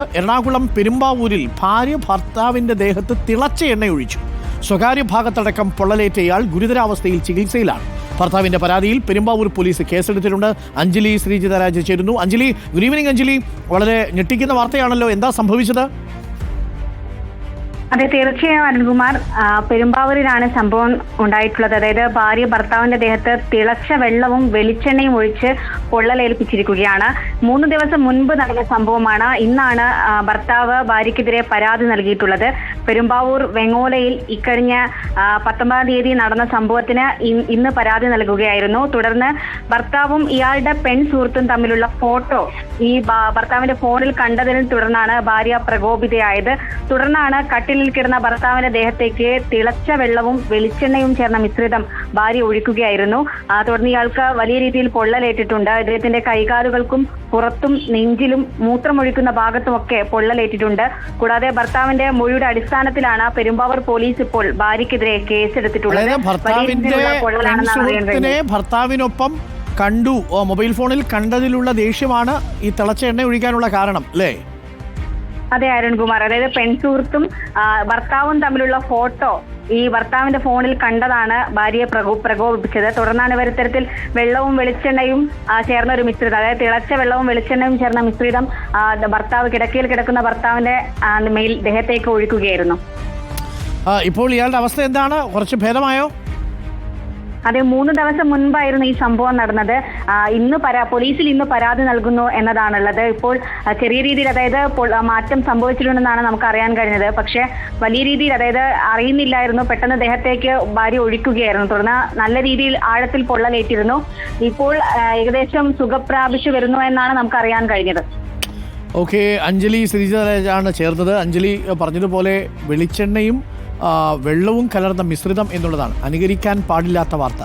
എറണാകുളം പെരുമ്പാവൂരിൽ ഭാര്യ ഭർത്താവിന്റെ ദേഹത്ത് തിളച്ച എണ്ണയൊഴിച്ചു. സ്വകാര്യ ഭാഗത്തടക്കം പൊള്ളലേറ്റയാൾ ഗുരുതരാവസ്ഥയിൽ ചികിത്സയിലാണ്. ഭർത്താവിന്റെ പരാതിയിൽ പെരുമ്പാവൂർ പോലീസ് കേസെടുത്തിട്ടുണ്ട്. അഞ്ജലി ശ്രീജിതരാജ് ചേരുന്നു. Anjali, good evening. അഞ്ജലി, വളരെ ഞെട്ടിക്കുന്ന വാർത്തയാണല്ലോ, എന്താ സംഭവിച്ചത്? അതെ, തീർച്ചയായും അരുൺകുമാർ, പെരുമ്പാവൂരിലാണ് സംഭവം ഉണ്ടായിട്ടുള്ളത്. അതായത് ഭാര്യ ഭർത്താവിന്റെ ദേഹത്ത് തിളച്ച വെള്ളവും വെളിച്ചെണ്ണയും ഒഴിച്ച് പൊള്ളലേൽപ്പിച്ചിരിക്കുകയാണ്. 3 ദിവസം മുൻപ് നടന്ന സംഭവമാണ്. ഇന്നാണ് ഭർത്താവ് ഭാര്യയ്ക്കെതിരെ പരാതി നൽകിയിട്ടുള്ളത്. പെരുമ്പാവൂർ വെങ്ങോലയിൽ ഇക്കഴിഞ്ഞ 19-ാം തീയതി നടന്ന സംഭവത്തിന് ഇന്ന് പരാതി നൽകുകയായിരുന്നു. തുടർന്ന് ഭർത്താവും ഇയാളുടെ പെൺ സുഹൃത്തും തമ്മിലുള്ള ഫോട്ടോ ഈ ഭർത്താവിന്റെ ഫോണിൽ കണ്ടതിനെ തുടർന്നാണ് ഭാര്യ പ്രകോപിതയായത്. തുടർന്നാണ് കട്ടിൽ കിടന്ന ഭർത്താവിന്റെ ദേഹത്തേക്ക് തിളച്ച വെള്ളവും വെളിച്ചെണ്ണയും ചേർന്ന മിശ്രിതം ഭാര്യ ഒഴിക്കുകയായിരുന്നു. തുടർന്ന് ഇയാൾക്ക് വലിയ രീതിയിൽ പൊള്ളലേറ്റിട്ടുണ്ട്. ഇദ്ദേഹത്തിന്റെ കൈകാലുകൾക്കും പുറത്തും നെഞ്ചിലും മൂത്രമൊഴിക്കുന്ന ഭാഗത്തുമൊക്കെ പൊള്ളലേറ്റിട്ടുണ്ട്. കൂടാതെ ഭർത്താവിന്റെ മൊഴിയുടെ അടിസ്ഥാനത്തിലാണ് പെരുമ്പാവൂർ പോലീസ് ഇപ്പോൾ ഭാര്യയ്ക്കെതിരെ കേസെടുത്തിട്ടുള്ളത്. ഭർത്താവിനൊപ്പം കണ്ടു, മൊബൈൽ ഫോണിൽ കണ്ടതിലുള്ള ദേഷ്യമാണ് ഈ തിളച്ച എണ്ണ ഒഴിക്കാനുള്ള കാരണം, അല്ലേ? അതെ അരുൺകുമാർ, അതായത് പെൺസുഹൃത്തും ഭർത്താവും തമ്മിലുള്ള ഫോട്ടോ ഈ ഭർത്താവിന്റെ ഫോണിൽ കണ്ടതാണ് ഭാര്യയെ പ്രകോപിപ്പിച്ചത്. തുടർന്നാണ് ഇവർ ഇത്തരത്തിൽ വെള്ളവും വെളിച്ചെണ്ണയും ചേർന്ന ഒരു മിശ്രിതം, അതായത് തിളച്ച വെള്ളവും വെളിച്ചെണ്ണയും ചേർന്ന മിശ്രിതം ഭർത്താവ് കിടക്കയിൽ കിടക്കുന്ന ഭർത്താവിന്റെ ദേഹത്തേക്ക് ഒഴിക്കുകയായിരുന്നു. ഇപ്പോൾ ഇയാളുടെ അവസ്ഥ എന്താണ്? കുറച്ച് ഭേദമായോ? അതെ, 3 ദിവസം മുൻപായിരുന്നു ഈ സംഭവം നടന്നത്. പോലീസിൽ ഇന്ന് പരാതി നൽകുന്നു എന്നതാണുള്ളത്. ഇപ്പോൾ ചെറിയ രീതിയിൽ, അതായത് മാറ്റം സംഭവിച്ചിട്ടുണ്ടെന്നാണ് നമുക്ക് അറിയാൻ കഴിഞ്ഞത്. പക്ഷേ വലിയ രീതിയിൽ, അതായത് അറിയുന്നില്ലായിരുന്നു, പെട്ടെന്ന് ദേഹത്തേക്ക് ഭാര്യ ഒഴിക്കുകയായിരുന്നു. തുടർന്ന് നല്ല രീതിയിൽ ആഴത്തിൽ പൊള്ളലേറ്റിരുന്നു. ഇപ്പോൾ ഏകദേശം സുഖപ്രാപിച്ചു വരുന്നു എന്നാണ് നമുക്ക് അറിയാൻ കഴിഞ്ഞത്. ഓക്കെ, അഞ്ജലി ശ്രീജിതരാജാണ് ചേർന്നത്. അഞ്ജലി പറഞ്ഞതുപോലെ വെളിച്ചെണ്ണയും വെള്ളവും കലർന്ന മിശ്രിതം എന്നുള്ളതാണ് അനുകരിക്കാൻ പാടില്ലാത്ത വാർത്ത.